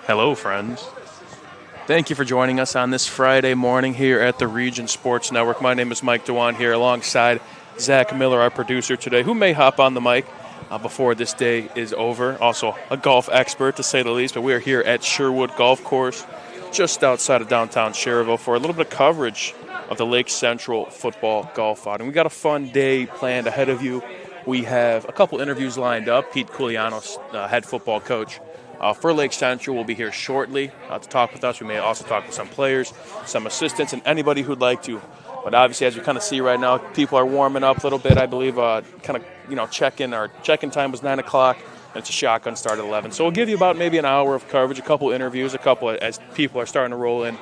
Hello, friends. Thank you for joining us on this Friday morning here at the Region Sports Network. My name is Mike Dewan here alongside Zach Miller, our producer today, who may hop on the mic before this day is over. Also a golf expert, to say the least, but we are here at Scherwood Golf Course just outside of downtown Cherryville for a little bit of coverage of the Lake Central football golf outing. We got a fun day planned ahead of you. We have a couple interviews lined up. Pete Koulianos, head football coach for Lake Central, will be here shortly to talk with us. We may also talk with some players, some assistants, and anybody who'd like to. But obviously, as you kind of see right now, people are warming up a little bit. I believe check-in time was 9 o'clock, and it's a shotgun start at 11. So we'll give you about maybe an hour of coverage, a couple interviews, a couple as people are starting to roll in.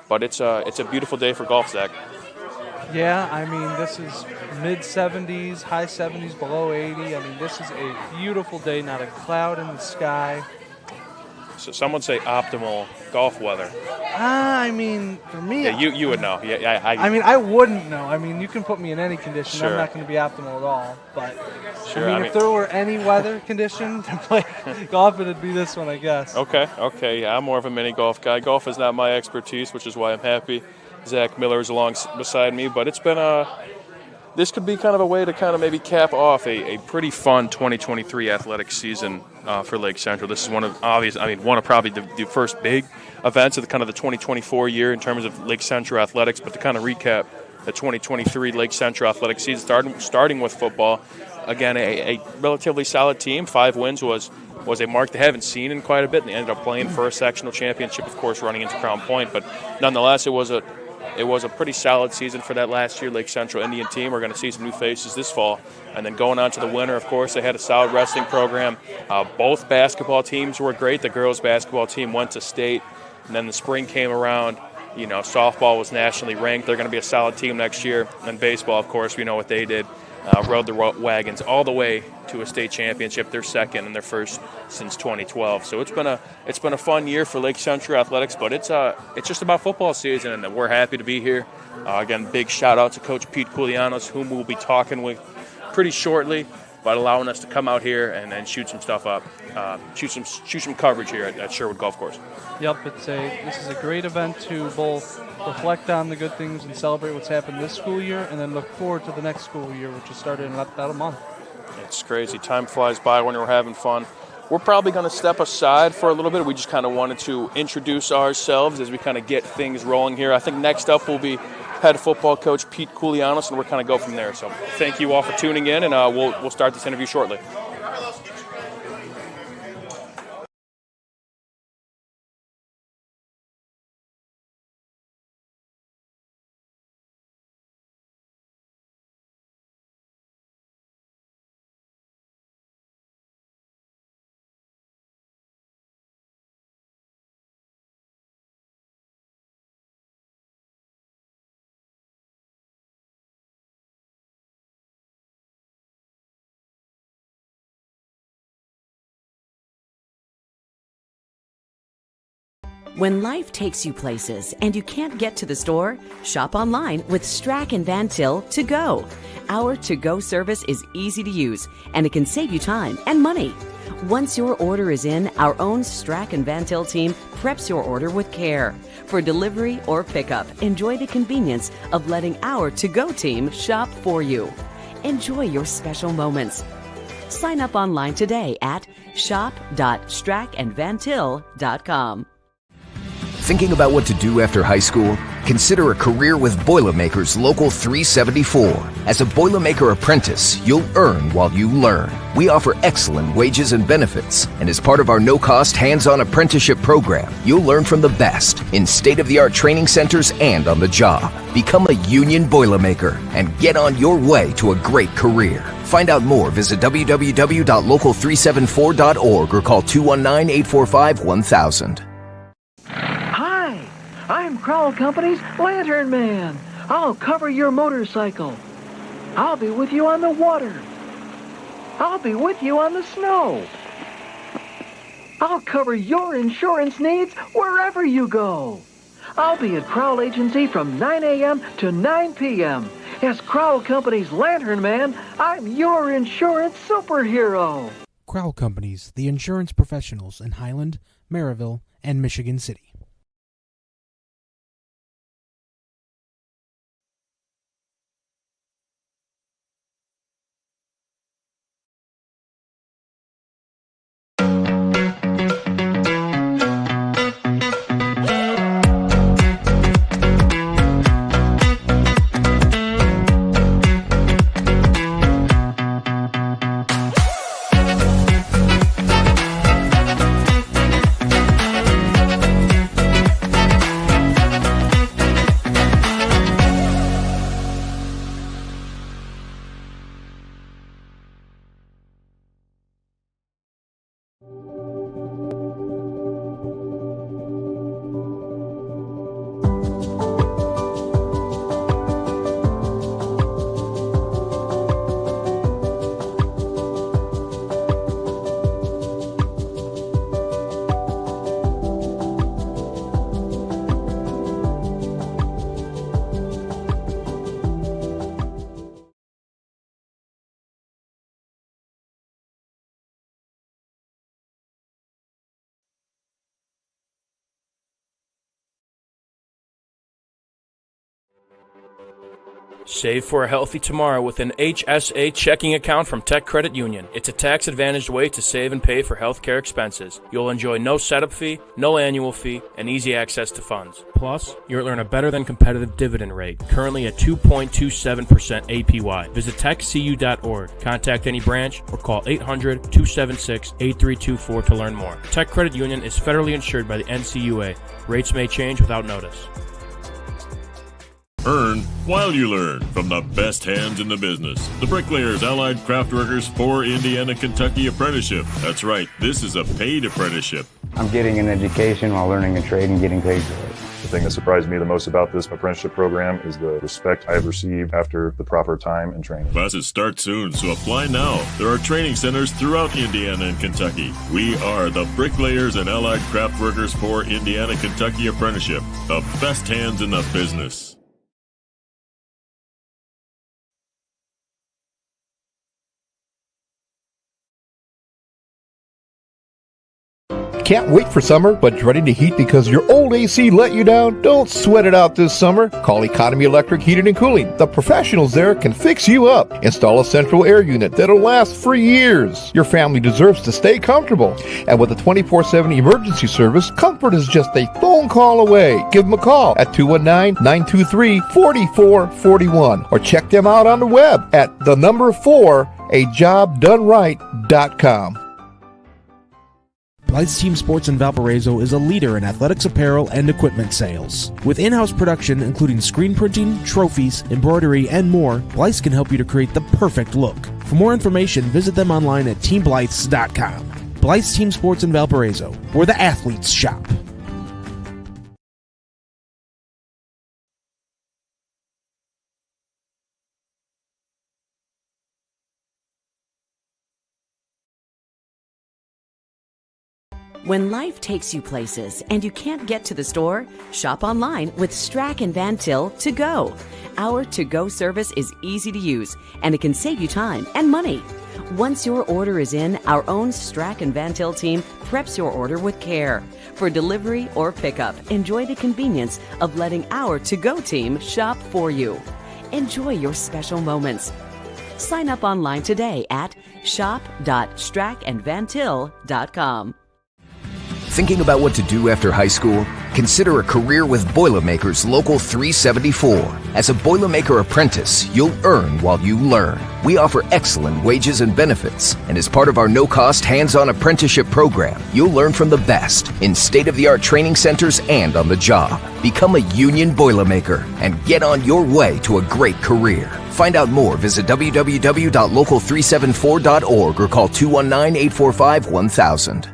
But it's a beautiful day for golf, Zach. Yeah, I mean, this is mid-70s, high 70s, below 80. I mean, this is a beautiful day, not a cloud in the sky. So some would say optimal golf weather. I mean, for me... Yeah, you would know. Yeah, I mean, I wouldn't know. I mean, you can put me in any condition. Sure. I'm not going to be optimal at all. But, sure, I mean, if there were any weather condition to play golf, it would be this one, I guess. Okay. Yeah, I'm more of a mini golf guy. Golf is not my expertise, which is why I'm happy Zach Miller is along beside me. But it's been this could be kind of a way to kind of maybe cap off a pretty fun 2023 athletic season for Lake Central. This is one of probably the first big events of the kind of the 2024 year in terms of Lake Central athletics. But to kind of recap the 2023 Lake Central athletic season, starting with football, again, a relatively solid team. 5 wins was a mark they haven't seen in quite a bit, and they ended up playing for a sectional championship, of course, running into Crown Point. But nonetheless, it was a pretty solid season for that last year Lake Central Indian team. We're going to see some new faces this fall. And then going on to the winter, of course, they had a solid wrestling program. Both basketball teams were great. The girls' basketball team went to state. And then the spring came around. You know, softball was nationally ranked. They're going to be a solid team next year. And baseball, of course, we know what they did. Rode the wagons all the way to a state championship. They're second and their first since 2012. So it's been a fun year for Lake Central athletics, but it's just about football season, and we're happy to be here. Again, big shout out to Coach Pete Koulianos, whom we'll be talking with pretty shortly, but allowing us to come out here and shoot some stuff up, shoot some coverage here at Sherwood Golf Course. Yep, this is a great event to both reflect on the good things and celebrate what's happened this school year, and then look forward to the next school year, which is started in about a month. It's crazy. Time flies by when we're having fun. We're probably going to step aside for a little bit. We just kind of wanted to introduce ourselves as we kind of get things rolling here. I think next up will be head football coach Pete Koulianos, and we're kind of go from there. So thank you all for tuning in, and we'll start this interview shortly. When life takes you places and you can't get to the store, shop online with Strack and Van Til To Go. Our to-go service is easy to use, and it can save you time and money. Once your order is in, our own Strack and Van Til team preps your order with care. For delivery or pickup, enjoy the convenience of letting our to-go team shop for you. Enjoy your special moments. Sign up online today at shop.strackandvantil.com. Thinking about what to do after high school? Consider a career with Boilermakers Local 374. As a Boilermaker apprentice, you'll earn while you learn. We offer excellent wages and benefits, and as part of our no-cost hands-on apprenticeship program, you'll learn from the best in state-of-the-art training centers and on the job. Become a union Boilermaker and get on your way to a great career. Find out more, visit www.local374.org or call 219-845-1000. I'm Crowell Company's Lantern Man. I'll cover your motorcycle. I'll be with you on the water. I'll be with you on the snow. I'll cover your insurance needs wherever you go. I'll be at Crowell Agency from 9 a.m. to 9 p.m. As Crowell Company's Lantern Man, I'm your insurance superhero. Crowell Companies, the insurance professionals in Highland, Maryville, and Michigan City. Save for a healthy tomorrow with an HSA checking account from Tech Credit Union. It's a tax-advantaged way to save and pay for healthcare expenses. You'll enjoy no setup fee, no annual fee, and easy access to funds. Plus, you'll earn a better-than-competitive dividend rate, currently at 2.27% APY. Visit techcu.org, contact any branch, or call 800-276-8324 to learn more. Tech Credit Union is federally insured by the NCUA. Rates may change without notice. Earn while you learn from the best hands in the business. The Bricklayers Allied Craftworkers for Indiana, Kentucky Apprenticeship. That's right, this is a paid apprenticeship. I'm getting an education while learning a trade and getting paid for it. The thing that surprised me the most about this apprenticeship program is the respect I have received after the proper time and training. Classes start soon, so apply now. There are training centers throughout Indiana and Kentucky. We are the Bricklayers and Allied Craftworkers for Indiana, Kentucky Apprenticeship. The best hands in the business. Can't wait for summer, but dreading the heat because your old AC let you down? Don't sweat it out this summer. Call Economy Electric Heating and Cooling. The professionals there can fix you up. Install a central air unit that'll last for years. Your family deserves to stay comfortable. And with a 24/7 emergency service, comfort is just a phone call away. Give them a call at 219-923-4441 or check them out on the web at 4ajobdoneright.com. Blythe's Team Sports in Valparaiso is a leader in athletics apparel and equipment sales. With in-house production including screen printing, trophies, embroidery, and more, Blythe's can help you to create the perfect look. For more information, visit them online at teamblythes.com. Blythe's Team Sports in Valparaiso, where the athletes shop. When life takes you places and you can't get to the store, shop online with Strack and Van Til To Go. Our to-go service is easy to use, and it can save you time and money. Once your order is in, our own Strack and Van Til team preps your order with care. For delivery or pickup, enjoy the convenience of letting our to-go team shop for you. Enjoy your special moments. Sign up online today at shop.strackandvantil.com. Thinking about what to do after high school? Consider a career with Boilermakers Local 374. As a Boilermaker apprentice, you'll earn while you learn. We offer excellent wages and benefits, and as part of our no-cost hands-on apprenticeship program, you'll learn from the best in state-of-the-art training centers and on the job. Become a union Boilermaker and get on your way to a great career. Find out more, visit www.local374.org or call 219-845-1000.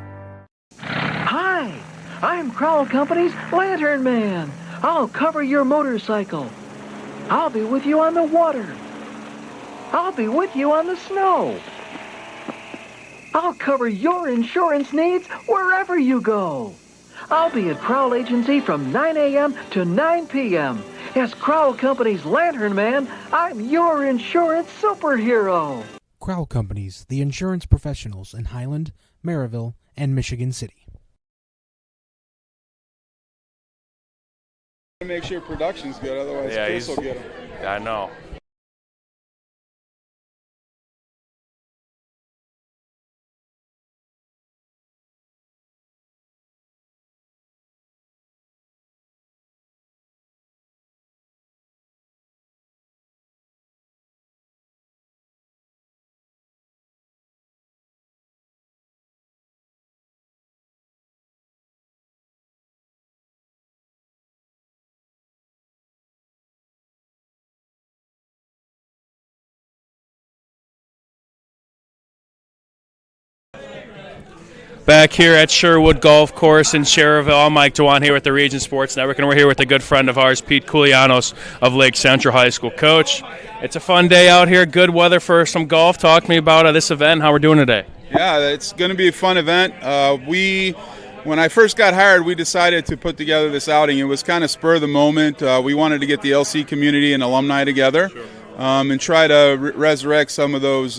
I'm Crowell Company's Lantern Man. I'll cover your motorcycle. I'll be with you on the water. I'll be with you on the snow. I'll cover your insurance needs wherever you go. I'll be at Crowell Agency from 9 a.m. to 9 p.m. As Crowell Company's Lantern Man, I'm your insurance superhero. Crowell Companies, the insurance professionals in Highland, Maryville, and Michigan City. Make sure production's good, otherwise Chris will get them. I know. Back here at Sherwood Golf Course in Cherville, I'm Mike Dewan here with the Region Sports Network, and we're here with a good friend of ours, Pete Koulianos of Lake Central High School. Coach, it's a fun day out here, good weather for some golf. Talk to me about this event, how we're doing today. Yeah, it's going to be a fun event. When I first got hired, we decided to put together this outing. It was kind of spur of the moment. We wanted to get the LC community and alumni together. Sure. And try to resurrect some of those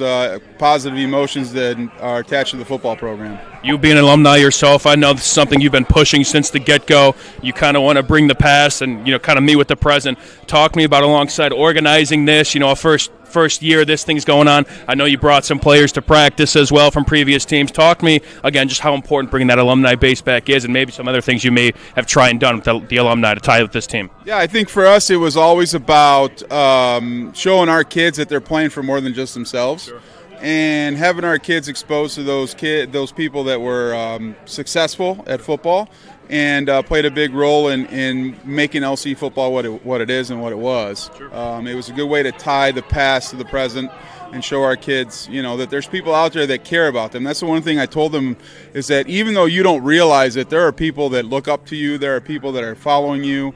positive emotions that are attached to the football program. You being an alumni yourself, I know this is something you've been pushing since the get-go. You kind of want to bring the past and kind of meet with the present. Talk to me about alongside organizing this. First year this thing's going on. I know you brought some players to practice as well from previous teams. Talk to me again just how important bringing that alumni base back is, and maybe some other things you may have tried and done with the alumni to tie with this team. Yeah, I think for us it was always about showing our kids that they're playing for more than just themselves. Sure. And having our kids exposed to those people that were successful at football and played a big role in making LC football what it is and what it was. Sure. It was a good way to tie the past to the present and show our kids, that there's people out there that care about them. That's the one thing I told them is that even though you don't realize it, there are people that look up to you. There are people that are following you.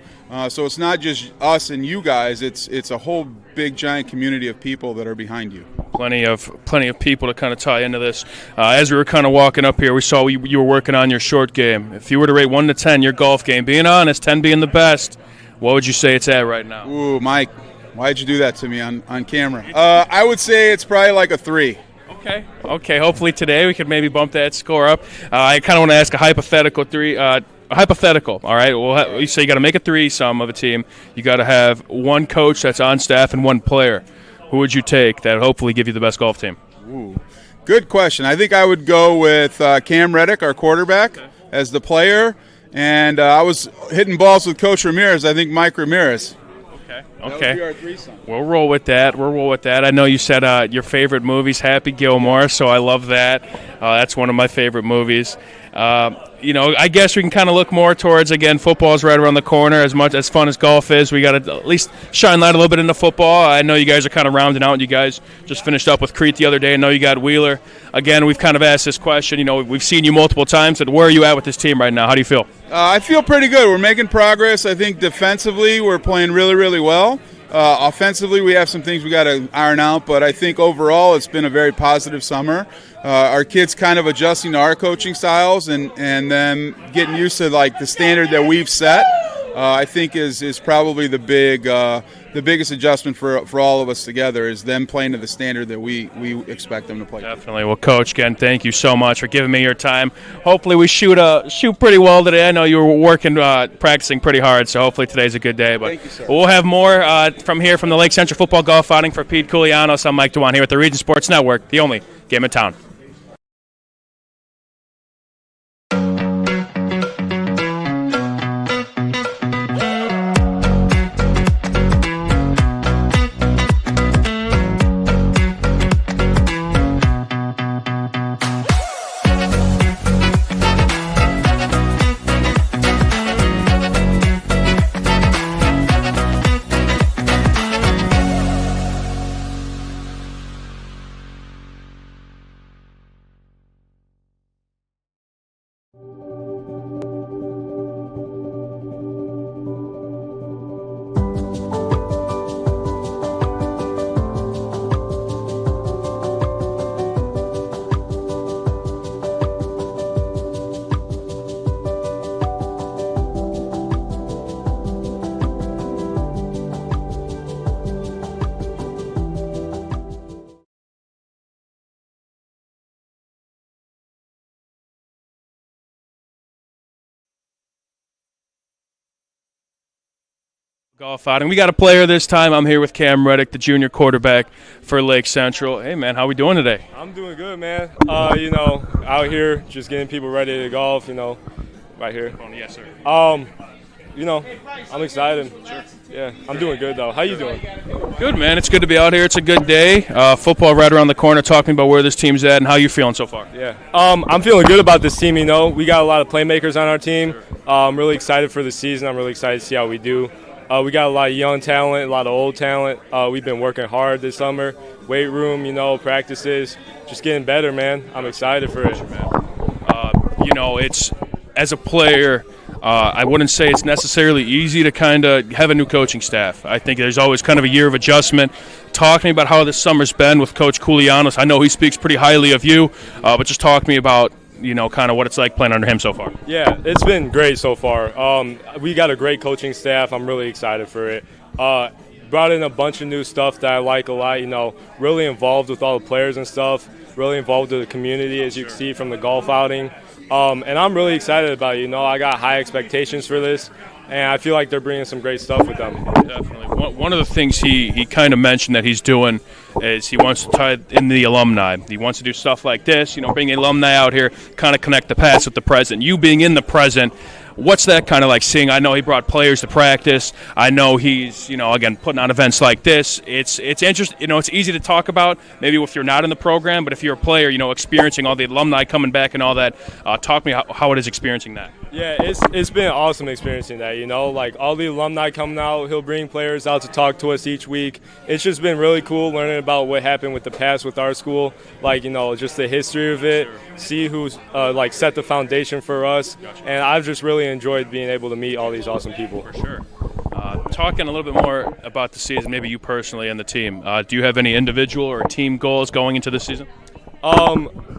So it's not just us and you guys. It's a whole big giant community of people that are behind you. Plenty of people to kind of tie into this. As we were kind of walking up here, we saw you were working on your short game. If you were to rate 1 to 10 your golf game, being honest, 10 being the best, what would you say it's at right now? Ooh, Mike, why'd you do that to me on camera? I would say it's probably like a 3. Okay. Hopefully today we could maybe bump that score up. I kind of want to ask a hypothetical hypothetical, all right? Well, you say you got to make a threesome of a team. You got to have one coach that's on staff and one player. Who would you take that would hopefully give you the best golf team? Ooh, good question. I think I would go with Cam Reddick, our quarterback, as the player. And I was hitting balls with Coach Ramirez. I think Mike Ramirez. Okay. That would be our threesome. We'll roll with that. I know you said your favorite movie's Happy Gilmore, so I love that. That's one of my favorite movies. I guess we can kind of look more towards, again, football's right around the corner. As much as fun as golf is, we got to at least shine light a little bit into football. I know you guys are kind of rounding out. You guys just finished up with Crete the other day. I know you got Wheeler. Again, we've kind of asked this question. We've seen you multiple times, but where are you at with this team right now? How do you feel? I feel pretty good. We're making progress. I think defensively we're playing really, really well. Offensively, we have some things we got to iron out, but I think overall it's been a very positive summer. Our kids kind of adjusting to our coaching styles and then getting used to the standard that we've set. I think is probably the biggest adjustment for all of us together is them playing to the standard that we expect them to play. Definitely. Well, Coach, again, thank you so much for giving me your time. Hopefully we shoot pretty well today. I know you were working, practicing pretty hard, so hopefully today's a good day. But thank you, sir. We'll have more from the Lake Central Football Golf Outing for Pete Koulianos. I'm Mike Dewan here with the Region Sports Network, the only game in town. Golf outing. We got a player this time. I'm here with Cam Reddick, the junior quarterback for Lake Central. Hey, man, how we doing today? I'm doing good, man. Out here just getting people ready to golf, right here. Yes, sir. I'm excited. Sure. Yeah, I'm doing good, though. How you doing? Good, man. It's good to be out here. It's a good day. Football right around the corner, talking about where this team's at and how you feeling so far. Yeah. I'm feeling good about this team, We got a lot of playmakers on our team. I'm really excited for the season. I'm really excited to see how we do. We got a lot of young talent, a lot of old talent. We've been working hard this summer. Weight room, practices, just getting better, man. I'm excited for it. It's as a player, I wouldn't say it's necessarily easy to kind of have a new coaching staff. I think there's always kind of a year of adjustment. Talking about how this summer's been with Coach Koulianos, I know he speaks pretty highly of you, but just talk to me about kind of what it's like playing under him so far. Yeah, it's been great so far. We got a great coaching staff. I'm really excited for it. Brought in a bunch of new stuff that I like a lot, really involved with all the players and stuff, really involved with the community, as you can see from the golf outing. And I'm really excited about it. I got high expectations for this, and I feel like they're bringing some great stuff with them. Definitely. One of the things he kind of mentioned that he's doing is he wants to tie in the alumni. He wants to do stuff like this, bring the alumni out here, kind of connect the past with the present. You being in the present, what's that kind of like seeing? I know he brought players to practice. I know he's, again, putting on events like this. It's interesting. It's easy to talk about maybe if you're not in the program, but if you're a player, experiencing all the alumni coming back and all that, talk to me how it is experiencing that. Yeah, it's been awesome experiencing that, like all the alumni coming out. He'll bring players out to talk to us each week. It's just been really cool learning about what happened with the past with our school, just the history of it, see who's set the foundation for us. And I've just really enjoyed being able to meet all these awesome people. For sure. Talking a little bit more about the season, maybe you personally and the team, do you have any individual or team goals going into the season?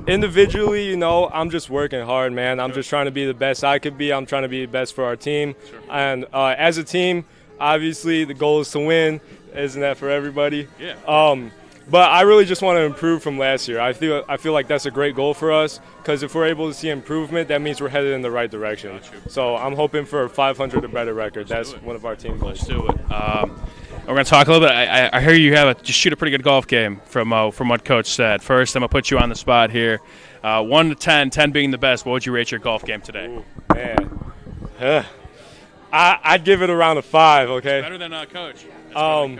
Individually, I'm just working hard, man. I'm just trying to be the best I could be. I'm trying to be the best for our team. Sure. And as a team, obviously the goal is to win. Isn't that for everybody? Yeah. But I really just want to improve from last year. I feel like that's a great goal for us, because if we're able to see improvement, that means we're headed in the right direction. So I'm hoping for a 500 or better record. That's one of our team goals. Let's do it. We're going to talk a little bit. I hear you just shoot a pretty good golf game from what Coach said. First, I'm going to put you on the spot here. 1 to 10, 10 being the best, what would you rate your golf game today? Ooh, man. I'd give it around a 5, okay? Better than Coach. Coach.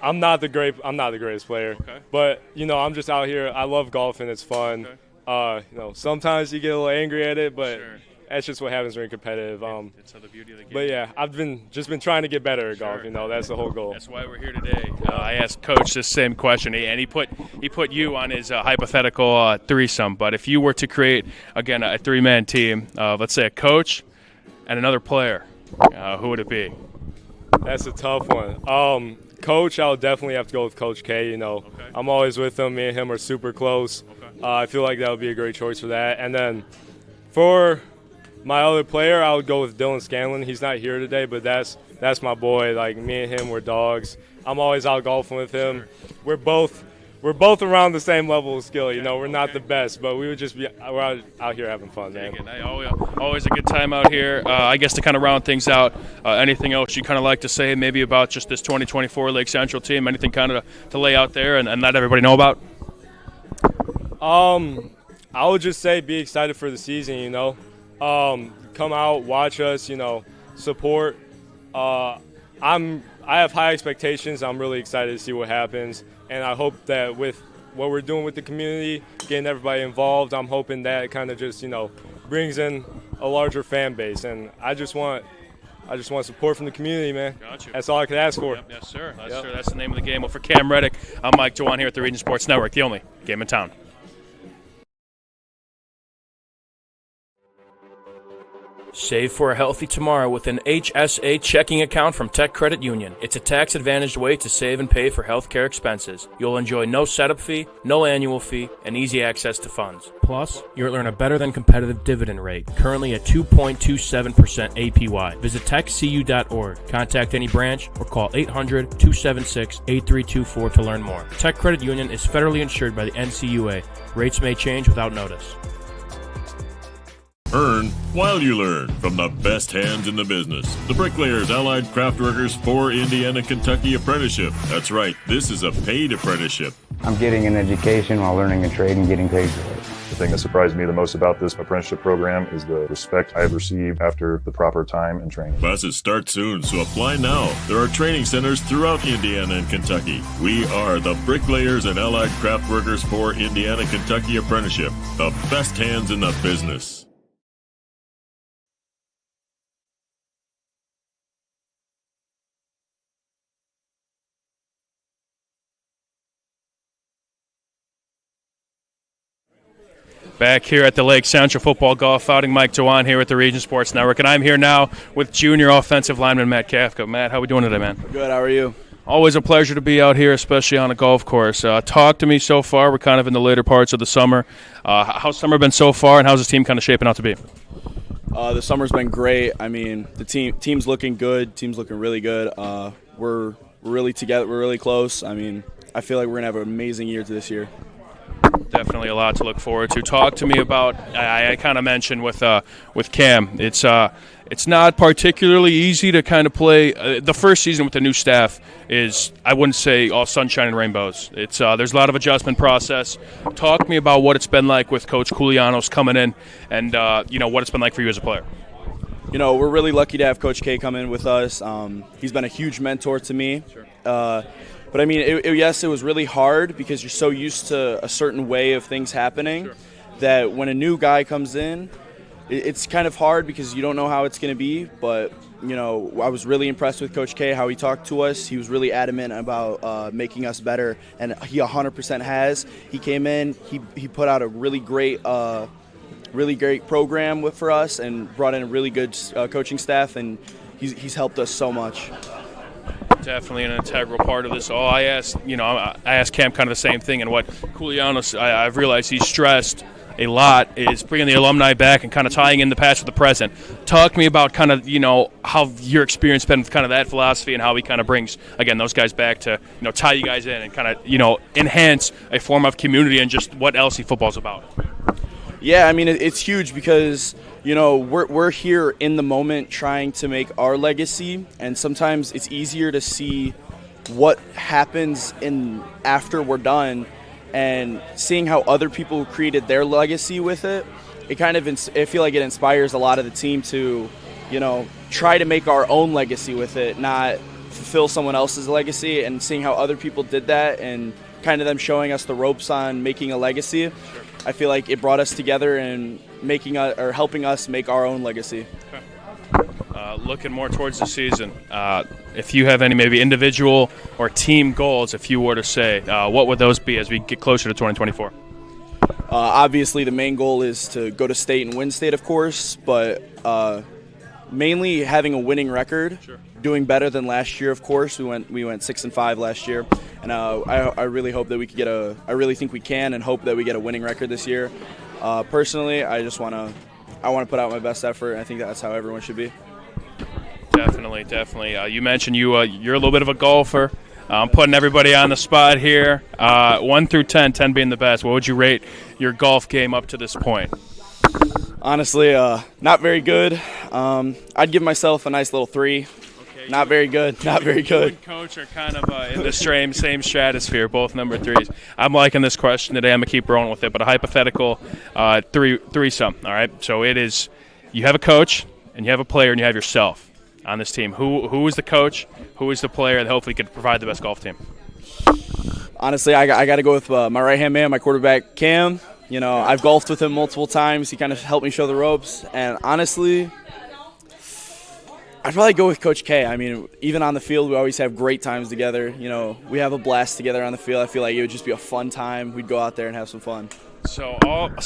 I'm not the greatest player. Okay. But, I'm just out here. I love golfing. It's fun. Okay. Sometimes you get a little angry at it, but sure. That's just what happens when you're competitive. It's the beauty of the game. But yeah, I've just been trying to get better at golf. That's the whole goal. That's why we're here today. I asked Coach this same question, and he put you on his hypothetical threesome. But if you were to create again a 3-man team, let's say a coach and another player, who would it be? That's a tough one. Coach, I'll definitely have to go with Coach K. Okay. I'm always with him. Me and him are super close. Okay. I feel like that would be a great choice for that. And then for my other player, I would go with Dylan Scanlon. He's not here today, but that's my boy. Like, me and him, we're dogs. I'm always out golfing with him. Sure. We're both around the same level of skill. We're not the best, but we're out here having fun, man. Always a good time out here. I guess to kind of round things out, anything else you kind of like to say maybe about just this 2024 Lake Central team? Anything kind of to lay out there and let everybody know about? I would just say be excited for the season, come out, watch us, support. I have high expectations. I'm really excited to see what happens. And I hope that with what we're doing with the community, getting everybody involved, I'm hoping that kind of just, brings in a larger fan base. And I just want support from the community, man. Gotcha. That's all I could ask for. Yep, yes, sir. That's the name of the game. Well, for Cam Reddick, I'm Mike Jawan here at the Region Sports Network, the only game in town. Save for a healthy tomorrow with an HSA checking account from Tech Credit Union. It's a tax-advantaged way to save and pay for healthcare expenses. You'll enjoy no setup fee, no annual fee, and easy access to funds. Plus, you'll earn a better-than-competitive dividend rate, currently at 2.27% APY. Visit techcu.org, contact any branch, or call 800-276-8324 to learn more. Tech Credit Union is federally insured by the NCUA. Rates may change without notice. Earn while you learn from the best hands in the business. The Bricklayers Allied Craftworkers for Indiana, Kentucky Apprenticeship. That's right, this is a paid apprenticeship. I'm getting an education while learning a trade and getting paid for it. The thing that surprised me the most about this apprenticeship program is the respect I have received after the proper time and training. Classes start soon, so apply now. There are training centers throughout Indiana and Kentucky. We are the Bricklayers and Allied Craftworkers for Indiana, Kentucky Apprenticeship. The best hands in the business. Back here at the Lake Central Football Golf Outing, Mike Dewan here at the Region Sports Network, and I'm here now with junior offensive lineman Matt Kafka. Matt, how we doing today, man? Good, how are you? Always a pleasure to be out here, especially on a golf course. Talk to me so far. We're kind of in the later parts of the summer. How's summer been so far, and how's this team kind of shaping out to be? The summer's been great. I mean, the team's looking good. Team's looking really good. We're really together. We're really close. I mean, I feel like we're going to have an amazing year this year. Definitely a lot to look forward to. Talk to me about, I kind of mentioned with Cam, it's not particularly easy to kind of play. The first season with the new staff is, I wouldn't say all sunshine and rainbows. There's a lot of adjustment process. Talk to me about what it's been like with Coach Koulianos coming in and, what it's been like for you as a player. We're really lucky to have Coach K come in with us. He's been a huge mentor to me. Sure. But, I mean, yes, it was really hard because you're so used to a certain way of things happening. Sure. That when a new guy comes in, it's kind of hard because you don't know how it's going to be. But, I was really impressed with Coach K, how he talked to us. He was really adamant about making us better, and he 100% has. He came in, he put out a really great program for us and brought in a really good coaching staff, and he's helped us so much. Definitely an integral part of this. I asked Cam kind of the same thing, and what Koulianos, I've realized he's stressed a lot is bringing the alumni back and kind of tying in the past with the present. Talk to me about kind of, how your experience been with kind of that philosophy and how he kind of brings, again, those guys back to, tie you guys in and kind of, enhance a form of community and just what LC football's about. Yeah, I mean, it's huge because, we're here in the moment trying to make our legacy, and sometimes it's easier to see what happens after we're done, and seeing how other people created their legacy with it. I feel like it inspires a lot of the team to, try to make our own legacy with it, not fulfill someone else's legacy, and seeing how other people did that and kind of them showing us the ropes on making a legacy. I feel like it brought us together and helping us make our own legacy. Looking more towards the season, if you have any maybe individual or team goals, if you were to say, what would those be as we get closer to 2024? Obviously, the main goal is to go to state and win state, of course, but mainly having a winning record. Sure. Doing better than last year, of course. We went 6-5 last year, and I really hope that we could I really think we can, and hope that we get a winning record this year. Personally, I want to put out my best effort, and I think that's how everyone should be. Definitely. You mentioned you're a little bit of a golfer. I'm putting everybody on the spot here. 1 through 10, 10 being the best. What would you rate your golf game up to this point? Honestly, not very good. I'd give myself a nice little 3. Not very good. Not very good. You and Coach are kind of in the same stratosphere, both number 3s. I'm liking this question today. I'm going to keep rolling with it, but a hypothetical threesome, all right? So it is you have a coach, and you have a player, and you have yourself on this team. Who is the coach? Who is the player that hopefully could provide the best golf team? Honestly, I got to go with my right-hand man, my quarterback, Cam. I've golfed with him multiple times. He kind of helped me show the ropes. And honestly, I'd probably go with Coach K. I mean, even on the field, we always have great times together. We have a blast together on the field. I feel like it would just be a fun time. We'd go out there and have some fun. So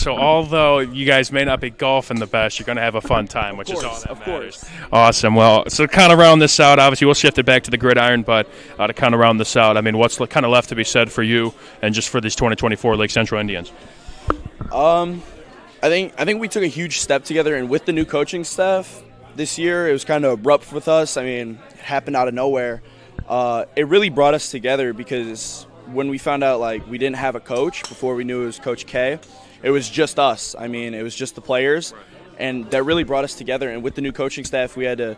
although you guys may not be golfing the best, you're going to have a fun time, which is all that matters. Course. Awesome. Well, so kind of round this out, obviously we'll shift it back to the gridiron, but to kind of round this out, I mean, what's kind of left to be said for you and just for these 2024 Lake Central Indians? I think we took a huge step together, and with the new coaching staff this year, it was kind of abrupt with us. I mean, it happened out of nowhere. It really brought us together because when we found out we didn't have a coach before we knew it was Coach K, it was just us. I mean, it was just the players. and that really brought us together. And with the new coaching staff, we had to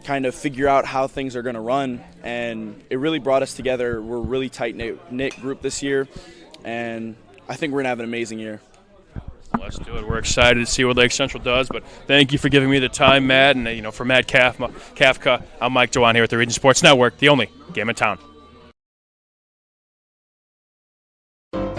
kind of figure out how things are going to run, and it really brought us together. We're a really tight-knit group this year, and I think we're going to have an amazing year. Let's do it. We're excited to see what Lake Central does, but thank you for giving me the time, Matt. And, for Matt Kafka, I'm Mike Dewan here at the Region Sports Network, the only game in town.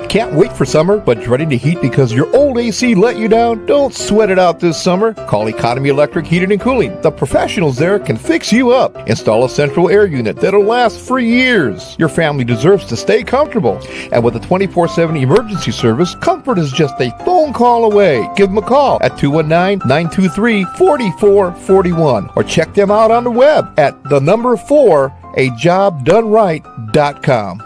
Can't wait for summer, but dreading the heat because your old AC let you down? Don't sweat it out this summer. Call Economy Electric Heating and Cooling. The professionals there can fix you up. Install a central air unit that'll last for years. Your family deserves to stay comfortable. And with a 24/7 emergency service, comfort is just a phone call away. Give them a call at 219-923-4441 or check them out on the web at 4ajobdoneright.com.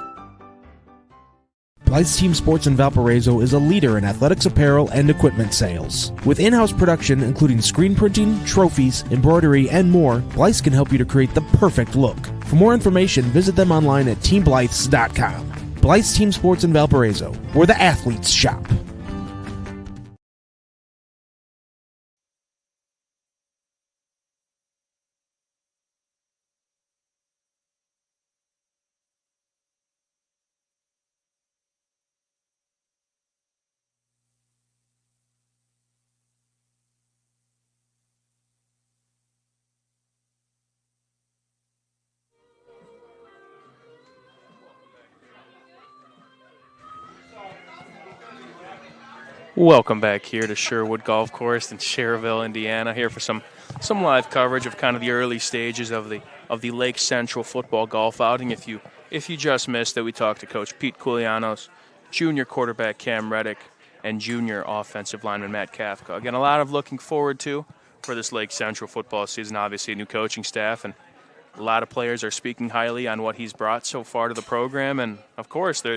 Blythe's Team Sports in Valparaiso is a leader in athletics apparel and equipment sales. With in-house production including screen printing, trophies, embroidery, and more, Blythe's can help you to create the perfect look. For more information, visit them online at teamblythes.com. Blythe's Team Sports in Valparaiso, where the athletes shop. Welcome back here to Sherwood Golf Course in Cherville, Indiana, here for some live coverage of kind of the early stages of the Lake Central football golf outing. If you just missed it, we talked to Coach Pete Koulianos, junior quarterback Cam Reddick, and junior offensive lineman Matt Kafka. Again, a lot of looking forward to for this Lake Central football season. Obviously, a new coaching staff, and a lot of players are speaking highly on what he's brought so far to the program. And, of course, they're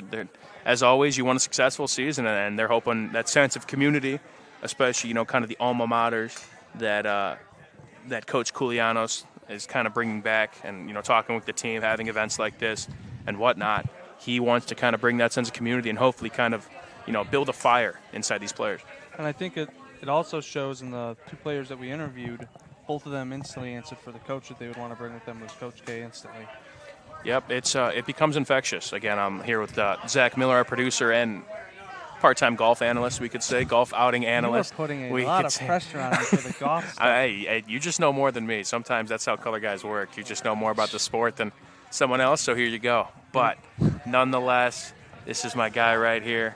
as always, you want a successful season, and they're hoping that sense of community, especially, kind of the alma maters that Coach Koulianos is kind of bringing back and, talking with the team, having events like this and whatnot. He wants to kind of bring that sense of community and hopefully kind of, build a fire inside these players. And I think it also shows in the two players that we interviewed, both of them instantly answered for the coach that they would want to bring with them was Coach K instantly. Yep, it becomes infectious. Again, I'm here with Zach Miller, our producer and part-time golf analyst, we could say, golf outing analyst. You're putting a lot of pressure on him for the golf stuff. You just know more than me. Sometimes that's how color guys work. You just know more about the sport than someone else, so here you go. But nonetheless, this is my guy right here.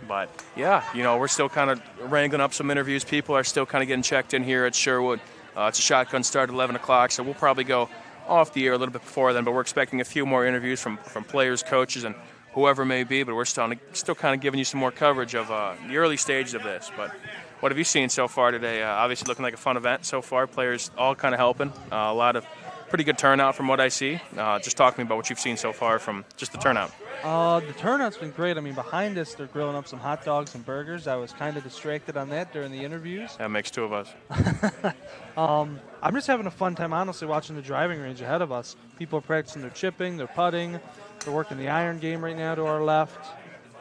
But, yeah, we're still kind of wrangling up some interviews. People are still kind of getting checked in here at Sherwood. It's a shotgun start at 11 o'clock, so we'll probably go off the air a little bit before then, but we're expecting a few more interviews from players, coaches, and whoever may be, but we're still kind of giving you some more coverage of the early stages of this. But what have you seen so far today? Obviously looking like a fun event so far. Players all kind of helping. A lot of pretty good turnout from what I see. Just talk to me about what you've seen so far from just the turnout. The turnout's been great. I mean, behind us, they're grilling up some hot dogs and burgers. I was kind of distracted on that during the interviews. That makes two of us. I'm just having a fun time, honestly, watching the driving range ahead of us. People are practicing their chipping, their putting. They're working the iron game right now to our left.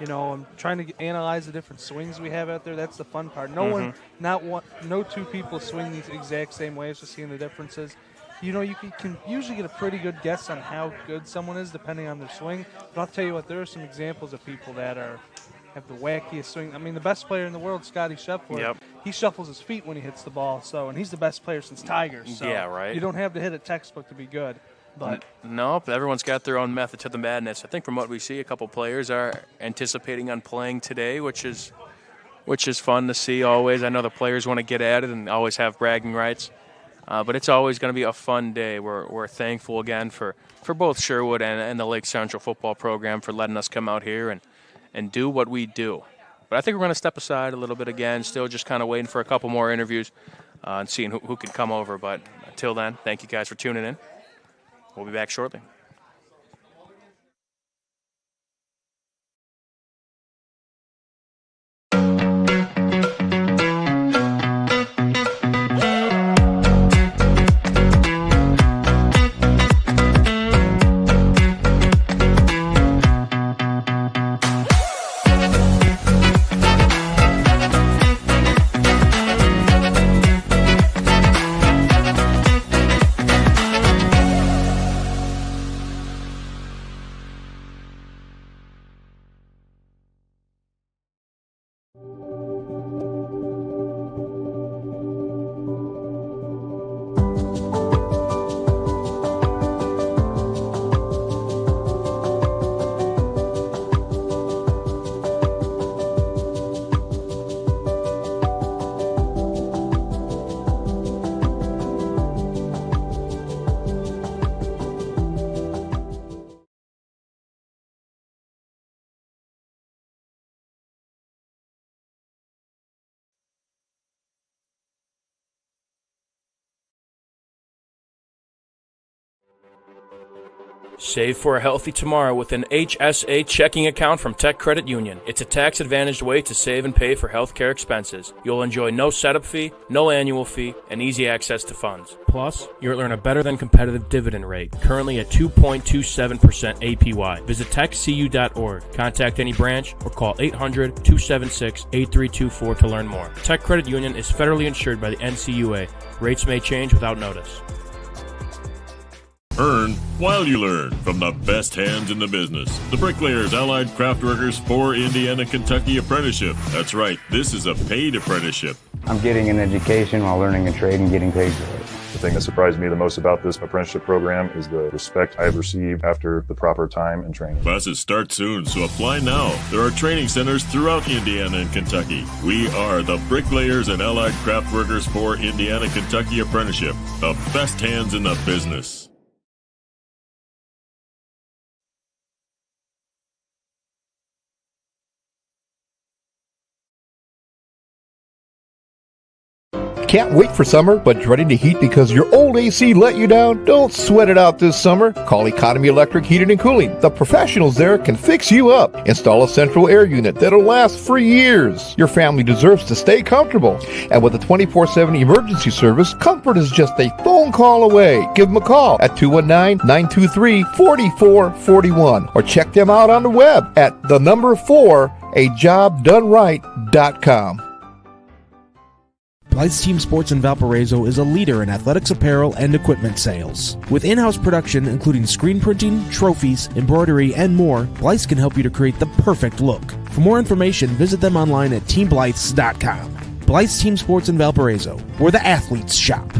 I'm trying to analyze the different swings we have out there. That's the fun part. No two people swing these exact same ways, just seeing the differences. You can usually get a pretty good guess on how good someone is depending on their swing. But I'll tell you what, there are some examples of people that have the wackiest swing. I mean, the best player in the world, Scotty Scherwood, yep. He shuffles his feet when he hits the ball. And he's the best player since Tiger. So yeah, right. You don't have to hit a textbut to be good. But nope, everyone's got their own method to the madness. I think from what we see, a couple players are anticipating on playing today, which is fun to see always. I know the players want to get at it and always have bragging rights. But it's always going to be a fun day. We're thankful again for both Sherwood and the Lake Central football program for letting us come out here and do what we do. But I think we're going to step aside a little bit again, still just kind of waiting for a couple more interviews and seeing who can come over. But until then, thank you guys for tuning in. We'll be back shortly. Save for a healthy tomorrow with an HSA checking account from Tech Credit Union. It's a tax-advantaged way to save and pay for healthcare expenses. You'll enjoy no setup fee, no annual fee, and easy access to funds. Plus, you'll earn a better-than-competitive dividend rate, currently at 2.27% APY. Visit techcu.org, contact any branch, or call 800-276-8324 to learn more. Tech Credit Union is federally insured by the NCUA. Rates may change without notice. Earn while you learn from the best hands in the business. The Bricklayers Allied Craft Workers for Indiana, Kentucky Apprenticeship. That's right, this is a paid apprenticeship. I'm getting an education while learning a trade and getting paid for it. The thing that surprised me the most about this apprenticeship program is the respect I have received after the proper time and training. Classes start soon, so apply now. There are training centers throughout Indiana and Kentucky. We are the Bricklayers and Allied Craft Workers for Indiana, Kentucky Apprenticeship. The best hands in the business. Can't wait for summer, but dreading the heat because your old AC let you down? Don't sweat it out this summer. Call Economy Electric Heating and Cooling. The professionals there can fix you up. Install a central air unit that'll last for years. Your family deserves to stay comfortable. And with a 24/7 emergency service, comfort is just a phone call away. Give them a call at 219-923-4441 or check them out on the web at 4ajobdoneright.com. Blythe's Team Sports in Valparaiso is a leader in athletics apparel and equipment sales. With in-house production including screen printing, trophies, embroidery, and more, Blythe's can help you to create the perfect look. For more information, visit them online at teamblythes.com. Blythe's Team Sports in Valparaiso, where the athletes shop.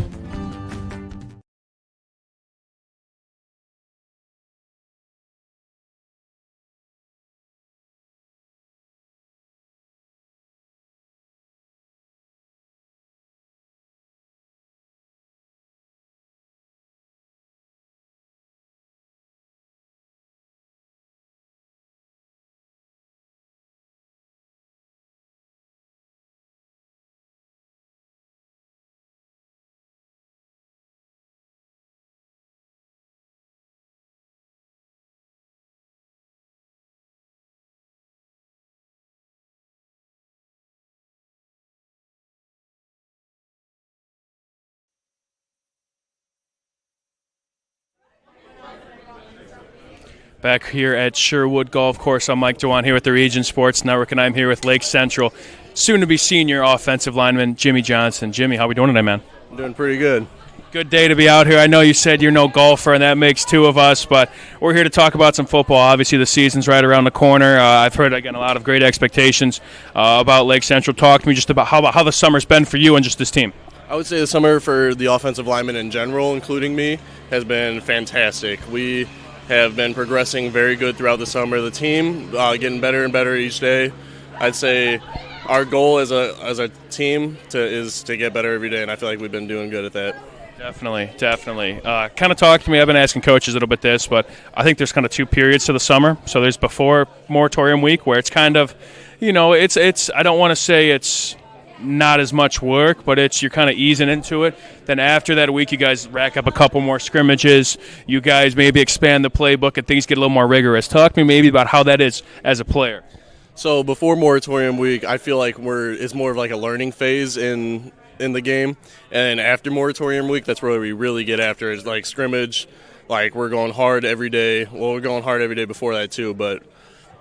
Back here at Sherwood Golf Course, I'm Mike Dewan here with the Region Sports Network, and I'm here with Lake Central, soon-to-be senior offensive lineman Jimmy Johnson. Jimmy, how we doing today, man? I'm doing pretty good. Good day to be out here. I know you said you're no golfer, and that makes two of us, but we're here to talk about some football. Obviously, the season's right around the corner. I've heard, again, a lot of great expectations about Lake Central. Talk to me just about how the summer's been for you and just this team. I would say the summer for the offensive linemen in general, including me, has been fantastic. We have been progressing very good throughout the summer. The team getting better and better each day. I'd say our goal as a team is to get better every day, and I feel like we've been doing good at that. Definitely. Kind of talk to me. I've been asking coaches a little bit this, but I think there's kind of two periods to the summer. So there's before moratorium week where it's kind of, it's I don't want to say it's not as much work, but you're kind of easing into it. Then after that week, you guys rack up a couple more scrimmages. You guys maybe expand the playbook and things get a little more rigorous. Talk to me maybe about how that is as a player. So before moratorium week, I feel like it's more of like a learning phase in the game, and after moratorium week, that's where we really get after is like scrimmage. Like we're going hard every day. Well, we're going hard every day before that too, but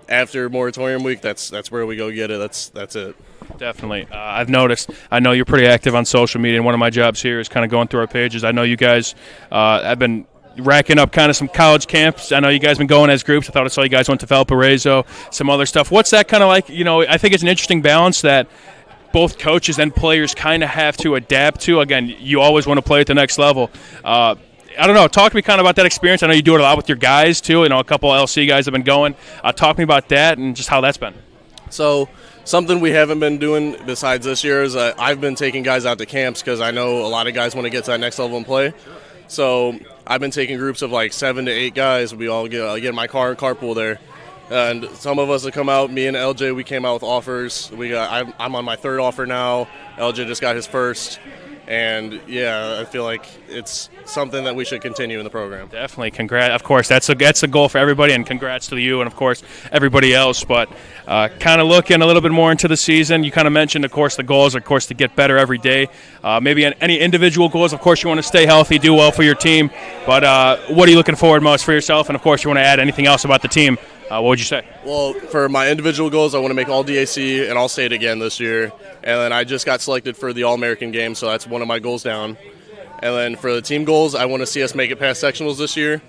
after moratorium week, that's where we go get it. That's it. Definitely. I've noticed. I know you're pretty active on social media, and one of my jobs here is kind of going through our pages. I know you guys have been racking up kind of some college camps. I know you guys have been going as groups. I thought I saw you guys went to Valparaiso, some other stuff. What's that kind of like? I think it's an interesting balance that both coaches and players kind of have to adapt to. Again, you always want to play at the next level. I don't know. Talk to me kind of about that experience. I know you do it a lot with your guys, too. A couple of LC guys have been going. Talk to me about that and just how that's been. So something we haven't been doing besides this year is I've been taking guys out to camps because I know a lot of guys want to get to that next level and play. So I've been taking groups of like 7 to 8 guys. We all get in my car and carpool there. And some of us have come out. Me and LJ, we came out with offers. I'm on my third offer now. LJ just got his first. And yeah, I feel like it's something that we should continue in the program. Definitely, congrats. Of course, that's a goal for everybody, and congrats to you and of course everybody else. But kind of looking a little bit more into the season, you kind of mentioned, of course, the goals are, of course, to get better every day. Maybe any individual goals. Of course, you want to stay healthy, do well for your team. But what are you looking forward most for yourself? And of course, you want to add anything else about the team. What would you say? Well, for my individual goals, I want to make all DAC and all state again this year. And then I just got selected for the All-American game, so that's one of my goals down. And then for the team goals, I want to see us make it past sectionals this year,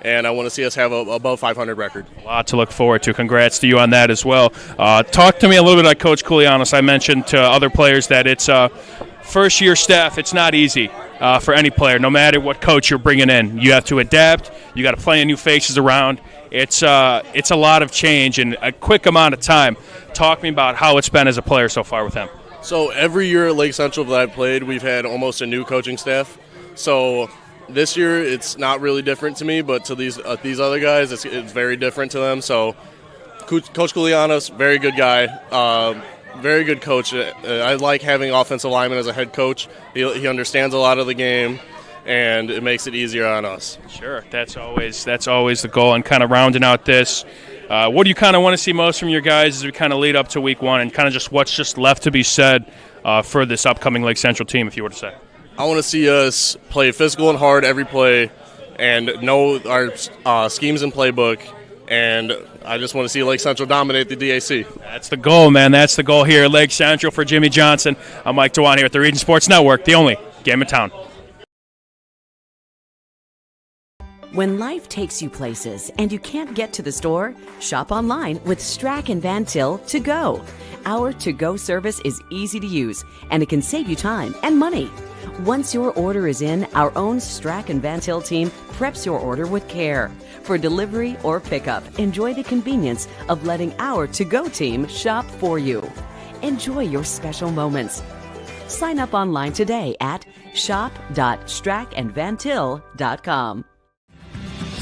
and I want to see us have a above 500 record. A lot to look forward to. Congrats to you on that as well. Talk to me a little bit about Coach Koulianos. I mentioned to other players that it's first-year staff. It's not easy for any player, no matter what coach you're bringing in. You have to adapt. You got to play new faces around. It's a lot of change in a quick amount of time. Talk to me about how it's been as a player so far with him. So every year at Lake Central that I've played, we've had almost a new coaching staff. So this year it's not really different to me, but to these other guys, it's very different to them. So Coach Koulianos, very good guy, very good coach. I like having offensive linemen as a head coach. He understands a lot of the game, and it makes it easier on us. Sure, that's always the goal. And kind of rounding out this, what do you kind of want to see most from your guys as we kind of lead up to week one, and kind of just what's just left to be said for this upcoming Lake Central team, if you were to say? I want to see us play physical and hard every play and know our schemes and playbook, and I just want to see Lake Central dominate the DAC. That's the goal, man. That's the goal here at Lake Central. For Jimmy Johnson, I'm Mike Dewan here at the Region Sports Network, the only game in town. When life takes you places and you can't get to the store, shop online with Strack and Van Til to go. Our to-go service is easy to use, and it can save you time and money. Once your order is in, our own Strack and Van Til team preps your order with care. For delivery or pickup, enjoy the convenience of letting our to-go team shop for you. Enjoy your special moments. Sign up online today at shop.strackandvantil.com.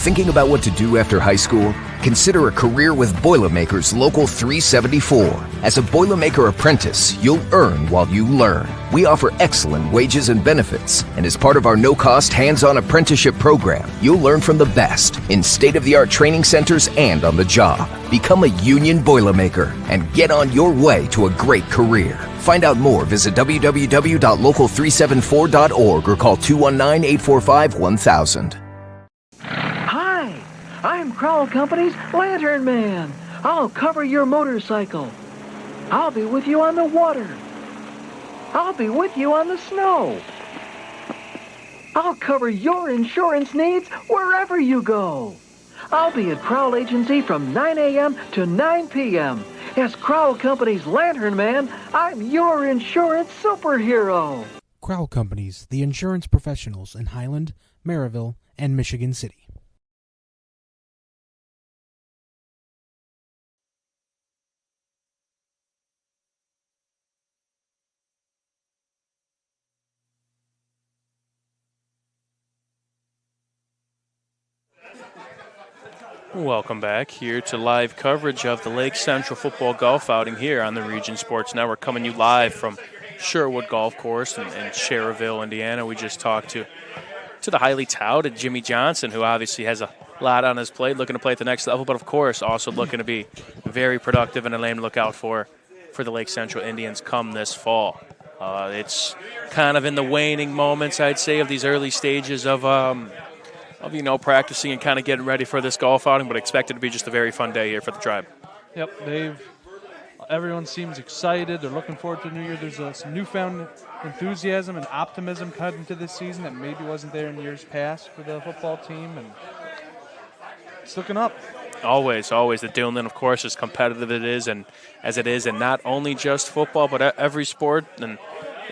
Thinking about what to do after high school? Consider a career with Boilermakers Local 374. As a Boilermaker apprentice, you'll earn while you learn. We offer excellent wages and benefits, and as part of our no-cost hands-on apprenticeship program, you'll learn from the best in state-of-the-art training centers and on the job. Become a union Boilermaker and get on your way to a great career. Find out more, visit www.local374.org or call 219-845-1000. I'm Crowell Company's Lantern Man. I'll cover your motorcycle. I'll be with you on the water. I'll be with you on the snow. I'll cover your insurance needs wherever you go. I'll be at Crowell Agency from 9 a.m. to 9 p.m. As Crowell Company's Lantern Man, I'm your insurance superhero. Crowell Companies, the insurance professionals in Highland, Maryville, and Michigan City. Welcome back here to live coverage of the Lake Central football golf outing here on the Region Sports Network, coming you live from Sherwood Golf Course in Scherwood, Indiana. We just talked to the highly touted Jimmy Johnson, who obviously has a lot on his plate, looking to play at the next level, but of course also looking to be very productive and a name to look out for the Lake Central Indians come this fall. It's kind of in the waning moments, I'd say, of these early stages of practicing and kind of getting ready for this golf outing, but expect it to be just a very fun day here for the tribe. Yep, everyone seems excited. They're looking forward to New Year. There's some newfound enthusiasm and optimism cut into this season that maybe wasn't there in years past for the football team, and it's looking up. Always. The Duneland, of course, as competitive as it is, and not only just football, but every sport. And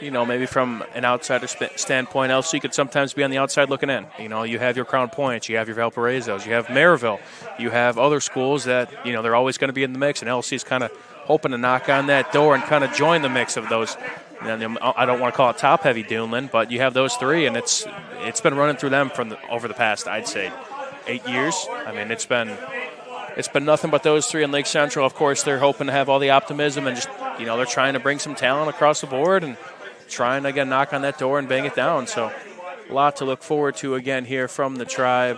maybe from an outsider standpoint, also you could sometimes be on the outside looking in. You have your Crown Points, you have your Valparaisos, you have Maryville, you have other schools that, they're always going to be in the mix, and LC is kind of hoping to knock on that door and kind of join the mix of those. And I don't want to call it top-heavy Duneland, but you have those three, and it's been running through them over the past, I'd say, 8 years. I mean, it's been nothing but those three in Lake Central. Of course, they're hoping to have all the optimism and just, they're trying to bring some talent across the board and trying to, again, knock on that door and bang it down. So a lot to look forward to again here from the Tribe.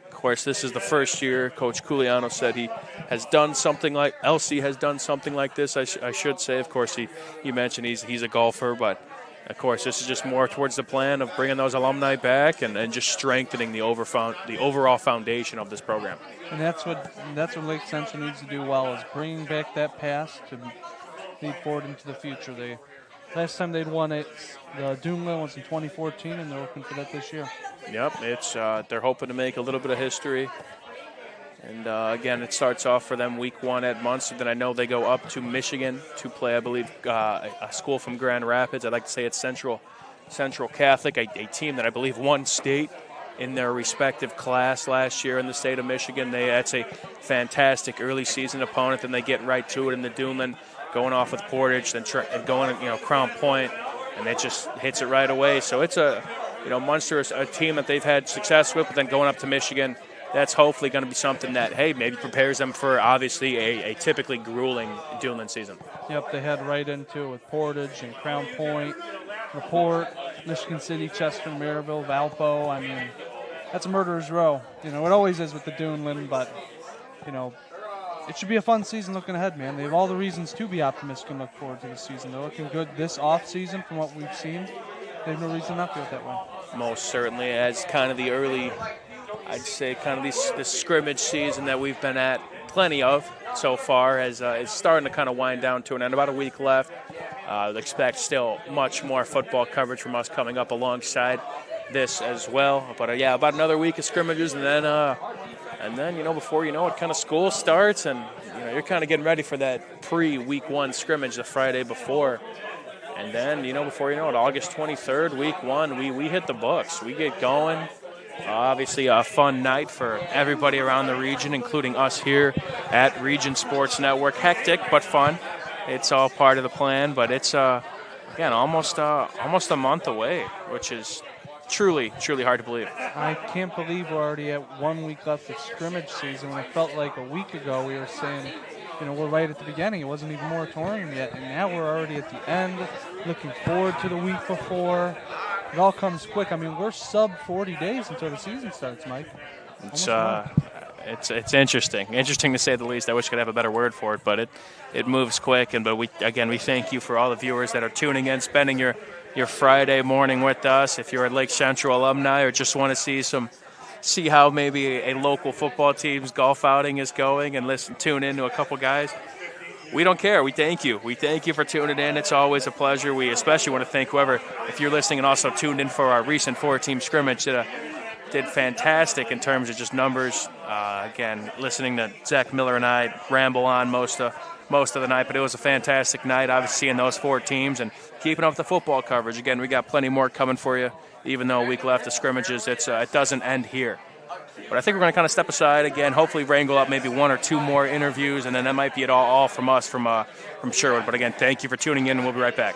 Of course, this is the first year. Coach Culiano said he has done something like, LC has done something like this, I should say. Of course, he mentioned he's a golfer, but of course, this is just more towards the plan of bringing those alumni back and just strengthening the overall foundation of this program. And that's what Lake Central needs to do well, is bringing back that past to lead forward into the future. Last time they'd won it, the Duneland was in 2014, and they're looking for that this year. Yep, it's they're hoping to make a little bit of history. And, again, it starts off for them week 1 at Munster. Then I know they go up to Michigan to play, I believe, a school from Grand Rapids. I'd like to say it's Central Catholic, a team that I believe won state in their respective class last year in the state of Michigan. That's a fantastic early season opponent. Then they get right to it in the Duneland, going off with Portage, then going, Crown Point, and it just hits it right away. So it's Munster is a team that they've had success with, but then going up to Michigan, that's hopefully going to be something that, hey, maybe prepares them for obviously a typically grueling Duneland season. Yep, they head right into it with Portage and Crown Point, LaPorte, Michigan City, Chester, Maryville, Valpo. I mean, that's a murderer's row. It always is with the Duneland, but, it should be a fun season looking ahead, man. They have all the reasons to be optimistic and look forward to the season. They're looking good this off season from what we've seen. They have no reason not to feel that way. Most certainly, as kind of the early, I'd say, kind of this scrimmage season that we've been at plenty of so far, as it's starting to kind of wind down to an end. About a week left. Expect still much more football coverage from us coming up alongside this as well. But about another week of scrimmages, and then before you know it, kind of school starts, and you're kind of getting ready for that pre-week 1 scrimmage the Friday before. And then, before you know it, August 23rd, week 1, we hit the books. We get going. Obviously a fun night for everybody around the region, including us here at Region Sports Network. Hectic, but fun. It's all part of the plan, but it's, again, almost a month away, which is truly, truly hard to believe. I can't believe we're already at 1 week left of scrimmage season, when it felt like a week ago we were saying, we're right at the beginning. It wasn't even moratorium yet, and now we're already at the end, looking forward to the week before. It all comes quick. I mean, we're sub 40 days until the season starts, Mike. It's interesting. Interesting to say the least. I wish I could have a better word for it, but it moves quick. But we thank you for all the viewers that are tuning in, spending your Friday morning with us. If you're a Lake Central alumni or just want to see how maybe a local football team's golf outing is going and tune in to a couple guys, we don't care. We thank you. We thank you for tuning in. It's always a pleasure. We especially want to thank whoever, if you're listening and also tuned in for our recent 4-team scrimmage, did fantastic in terms of just numbers. Again, listening to Zach Miller and I ramble on most of the night, but it was a fantastic night, obviously, seeing those 4 teams and keeping up the football coverage. Again, we got plenty more coming for you, even though a week left of scrimmages. It doesn't end here. But I think we're going to kind of step aside again, hopefully wrangle up maybe 1 or 2 more interviews, and then that might be it all from us from Sherwood. But again, thank you for tuning in, and we'll be right back.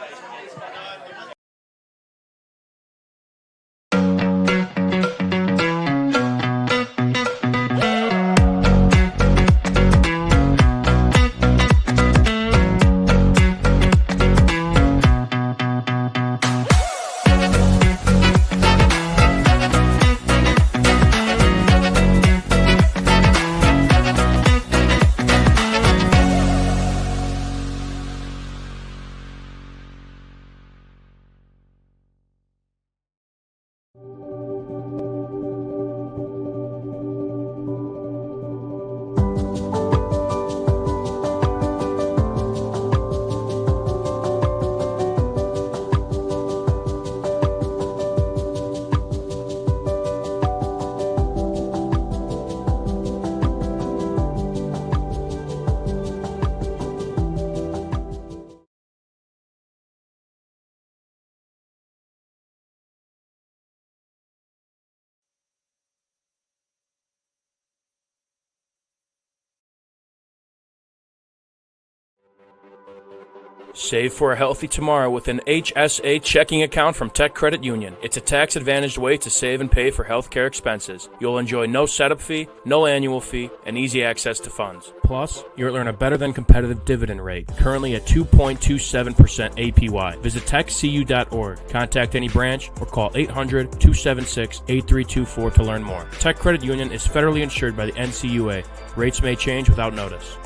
Save for a healthy tomorrow with an HSA checking account from Tech Credit Union. It's a tax-advantaged way to save and pay for healthcare expenses. You'll enjoy no setup fee, no annual fee, and easy access to funds. Plus, you'll earn a better-than-competitive dividend rate, currently at 2.27% APY. Visit techcu.org, contact any branch, or call 800-276-8324 to learn more. Tech Credit Union is federally insured by the NCUA. Rates may change without notice.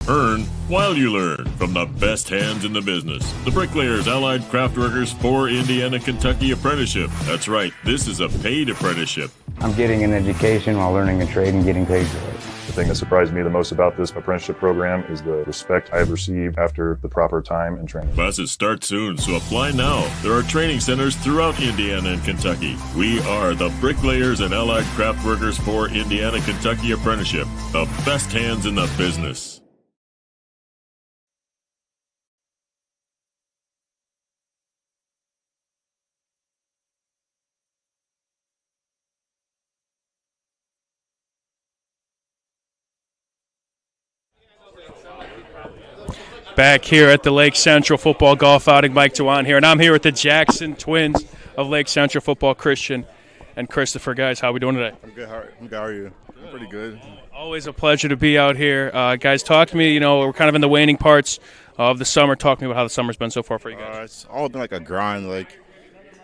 Earn while you learn from the best hands in the business. The Bricklayers Allied Craftworkers for Indiana Kentucky Apprenticeship. That's right, this is a paid apprenticeship. I'm getting an education while learning a trade and getting paid for it. The thing that surprised me the most about this apprenticeship program is the respect I've received after the proper time and training. Classes start soon, so apply now. There are training centers throughout Indiana and Kentucky. We are the Bricklayers and Allied Craftworkers for Indiana Kentucky Apprenticeship. The best hands in the business. Back here at the Lake Central Football Golf Outing, Mike Dewan here, and I'm here with the Jackson twins of Lake Central Football, Christian and Christopher. Guys, how are we doing today? I'm good. How are you? I'm pretty good. Always a pleasure to be out here. Guys, talk to me. You know, we're kind of in the waning parts of the summer. Talk to me about how the summer's been so far for you guys. It's all been like a grind. Like,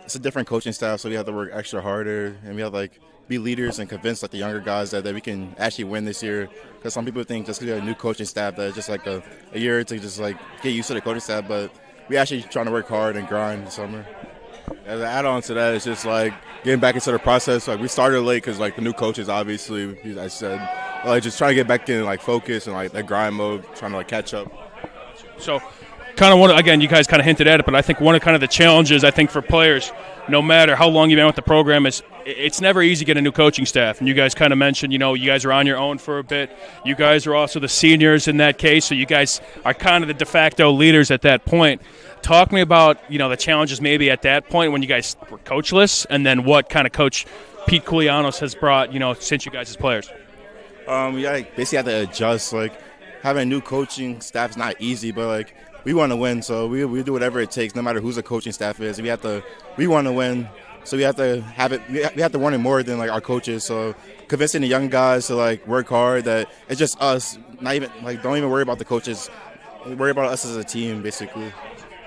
it's a different coaching staff, so we have to work extra harder, and we have to, like, be leaders and convince like the younger guys that we can actually win this year. Because some people think just because we have a new coaching staff that it's just like a year to just like get used to the coaching staff, but we actually trying to work hard and grind this summer. As an add-on to that, it's just like getting back into the process. Like, we started late because like the new coaches, obviously, as I said, like just trying to get back in like focus and like that grind mode, trying to like catch up. So, kind of one again, you guys kind of hinted at it, but I think one of kind of the challenges I think for players, no matter how long you've been with the program, is it's never easy to get a new coaching staff. And you guys kind of mentioned, you know, you guys are on your own for a bit. You guys are also the seniors in that case, so you guys are kind of the de facto leaders at that point. Talk to me about, you know, the challenges maybe at that point when you guys were coachless, and then what kind of coach Pete Koulianos has brought, you know, since you guys as players. We basically have to adjust. Like, having a new coaching staff is not easy, but like we want to win, so we do whatever it takes, no matter who the coaching staff is. We want to win, so we have to have it. We have to want it more than like our coaches. So convincing the young guys to like work hard, that it's just us. Not even like don't even worry about the coaches. Worry about us as a team, basically.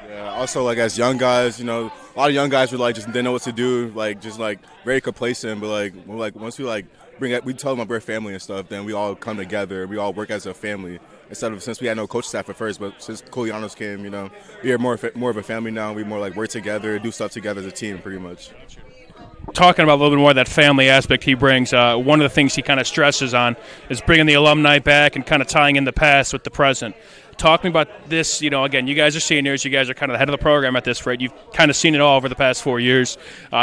Yeah. Also, like as young guys, you know, a lot of young guys were like just didn't know what to do, like just like very complacent. But like once we like we tell them we're family and stuff, then we all come together. We all work as a family. Since we had no coach staff at first, but since Koulianos came, you know, we are more of a family now. We more like work together, do stuff together as a team, pretty much. Talking about a little bit more of that family aspect he brings, one of the things he kind of stresses on is bringing the alumni back and kind of tying in the past with the present. Talk to me about this. You know, again, you guys are seniors. You guys are kind of the head of the program at this rate. You've kind of seen it all over the past 4 years.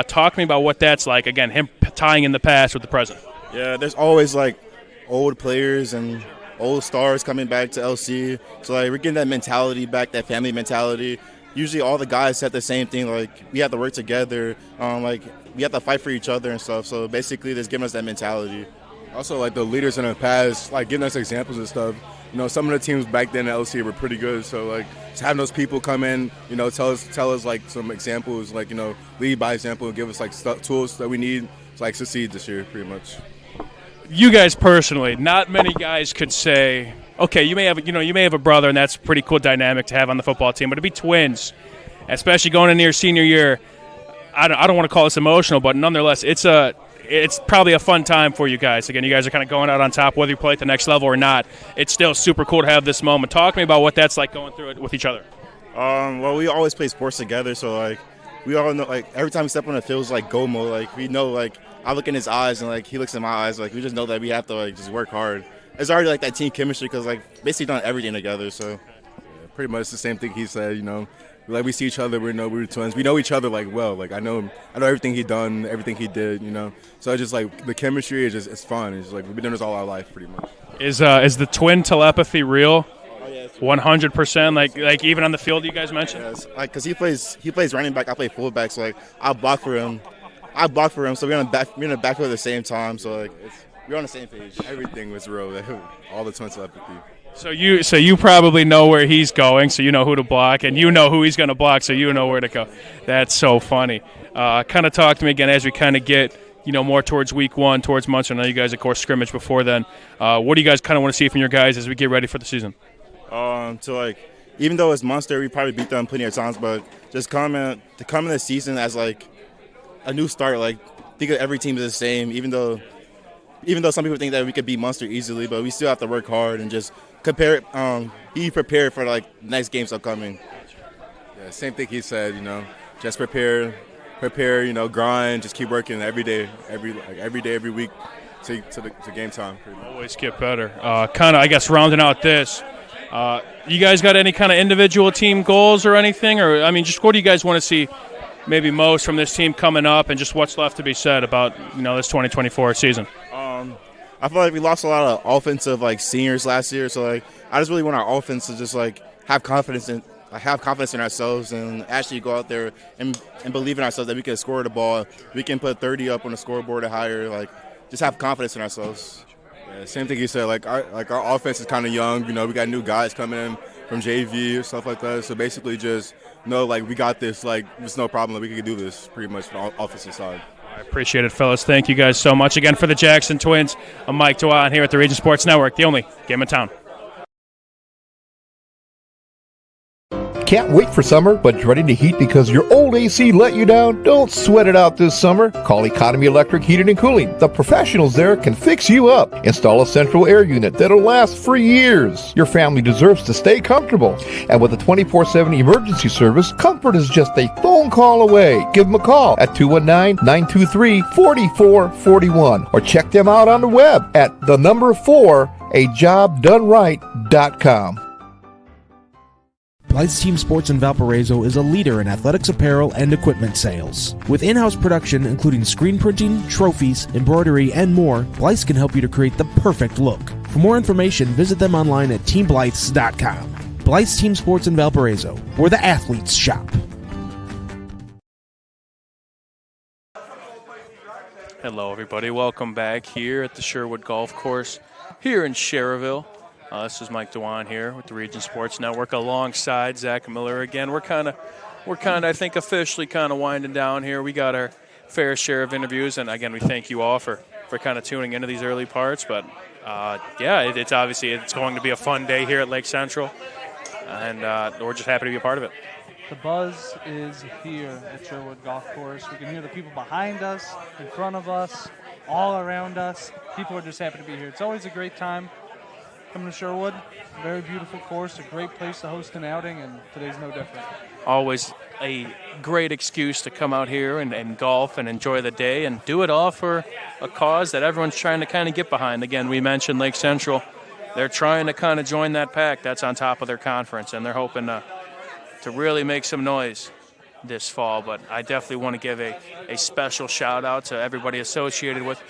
Talk to me about what that's like. Again, him tying in the past with the present. Yeah, there's always like old players and old stars coming back to LC. So like we're getting that mentality back, that family mentality. Usually all the guys said the same thing, like we have to work together, like we have to fight for each other and stuff. So basically just giving us that mentality. Also like the leaders in the past, like giving us examples and stuff. You know, some of the teams back then at LC were pretty good. So like just having those people come in, you know, tell us like some examples, like, you know, lead by example and give us like tools that we need to like succeed this year pretty much. You guys personally, not many guys could say, okay, you may have a brother, and that's a pretty cool dynamic to have on the football team, but to be twins, especially going into your senior year, I don't want to call this emotional, but nonetheless, it's probably a fun time for you guys. Again, you guys are kind of going out on top, whether you play at the next level or not. It's still super cool to have this moment. Talk to me about what that's like going through it with each other. Well, we always play sports together, so like we all know, like every time we step on the field, it's like go mode. Like we know, like I look in his eyes and like he looks in my eyes. Like we just know that we have to like just work hard. It's already like that team chemistry because like basically done everything together. So yeah, pretty much the same thing he said. You know, like we see each other, we know we're twins. We know each other like well. Like I know everything he done, everything he did. You know, so it's just like the chemistry is just it's fun. It's like we've been doing this all our life pretty much. Is the twin telepathy real? 100%. Like even on the field, you guys mentioned. Yes, like because he plays running back. I play fullback. So like I block for him. So we're in the backfield at the same time. So like we're on the same page. Everything was real. All the twin telepathy. So you probably know where he's going, so you know who to block, and you know who he's going to block, so you know where to go. That's so funny. Kind of talk to me again as we kind of get more towards week one, towards Munster. I know you guys, of course, scrimmage before then. What do you guys kind of want to see from your guys as we get ready for the season? Even though it's Munster, we probably beat them plenty of times, but just come in the season as like a new start. Like, think of every team is the same, even though some people think that we could beat Munster easily, but we still have to work hard and just be prepared for like next games upcoming. Yeah, same thing he said. Just prepare. Grind. Just keep working every day, every week to game time. Always get better. Kind of, I guess, rounding out this. You guys got any kind of individual team goals or anything? Or, I mean, just what do you guys want to see maybe most from this team coming up, and just what's left to be said about, this 2024 season? I feel like we lost a lot of offensive, seniors last year. So, I just really want our offense to just, have confidence in ourselves and actually go out there and believe in ourselves that we can score the ball. We can put 30 up on the scoreboard or higher. Just have confidence in ourselves. Yeah, same thing you said. Our offense is kind of young. We got new guys coming in from JV or stuff like that. So basically, just know we got this. It's no problem. We can do this pretty much from the offensive side. I appreciate it, fellas. Thank you guys so much again for the Jackson Twins. I'm Mike Dewan here at the Region Sports Network, the only game in town. Can't wait for summer, but dreading the heat because your old AC let you down? Don't sweat it out this summer. Call Economy Electric Heating and Cooling. The professionals there can fix you up. Install a central air unit that'll last for years. Your family deserves to stay comfortable. And with a 24/7 emergency service, comfort is just a phone call away. Give them a call at 219-923-4441 or check them out on the web at 4ajobdoneright.com. Blythe's Team Sports in Valparaiso is a leader in athletics apparel and equipment sales. With in-house production including screen printing, trophies, embroidery, and more, Blythe's can help you to create the perfect look. For more information, visit them online at teamblythes.com. Blythe's Team Sports in Valparaiso, where the athletes shop. Hello, everybody. Welcome back here at the Sherwood Golf Course here in Scherwood. This is Mike Dewan here with the Region Sports Network alongside Zach Miller again. We're kind of, I think, officially kind of winding down here. We got our fair share of interviews, and again, we thank you all for kind of tuning into these early parts. But it's obviously it's going to be a fun day here at Lake Central, and we're just happy to be a part of it. The buzz is here at Sherwood Golf Course. We can hear the people behind us, in front of us, all around us. People are just happy to be here. It's always a great time coming to Sherwood. Very beautiful course, a great place to host an outing, and today's no different. Always a great excuse to come out here and golf and enjoy the day and do it all for a cause that everyone's trying to kind of get behind. Again, we mentioned Lake Central. They're trying to kind of join that pack that's on top of their conference, and they're hoping to really make some noise this fall. But I definitely want to give a special shout-out to everybody associated with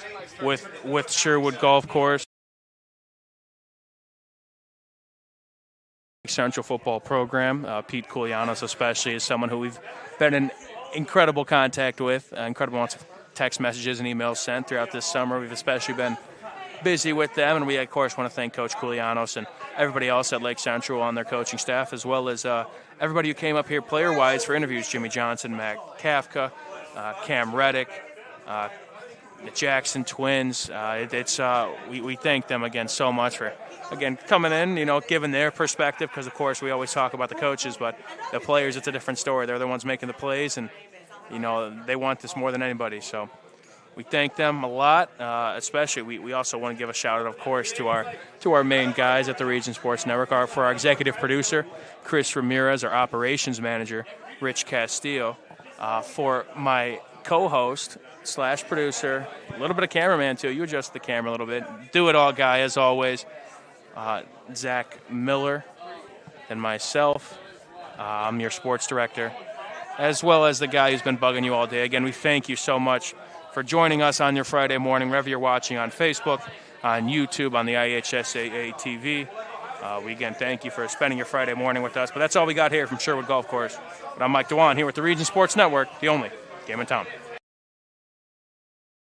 Sherwood Golf Course. Central football program. Pete Koulianos especially is someone who we've been in incredible contact with, incredible amounts of text messages and emails sent throughout this summer. We've especially been busy with them, and we, of course, want to thank Coach Koulianos and everybody else at Lake Central on their coaching staff, as well as everybody who came up here player-wise for interviews, Jimmy Johnson, Matt Kafka, Cam Reddick, the Jackson Twins. We thank them again so much for, again, coming in, giving their perspective, because, of course, we always talk about the coaches, but the players, it's a different story. They're the ones making the plays, and, they want this more than anybody. So we thank them a lot. Especially, we also want to give a shout-out, of course, to our main guys at the Region Sports Network. For our executive producer, Chris Ramirez, our operations manager, Rich Castillo, for my co-host / producer, a little bit of cameraman, too. You adjust the camera a little bit. Do it all, guy, as always. Zach Miller and myself. I'm your sports director, as well as the guy who's been bugging you all day. Again, we thank you so much for joining us on your Friday morning, wherever you're watching on Facebook, on YouTube, on the IHSAA TV. We, again, thank you for spending your Friday morning with us. But that's all we got here from Sherwood Golf Course. But I'm Mike Dewan here with the Region Sports Network, the only game in town.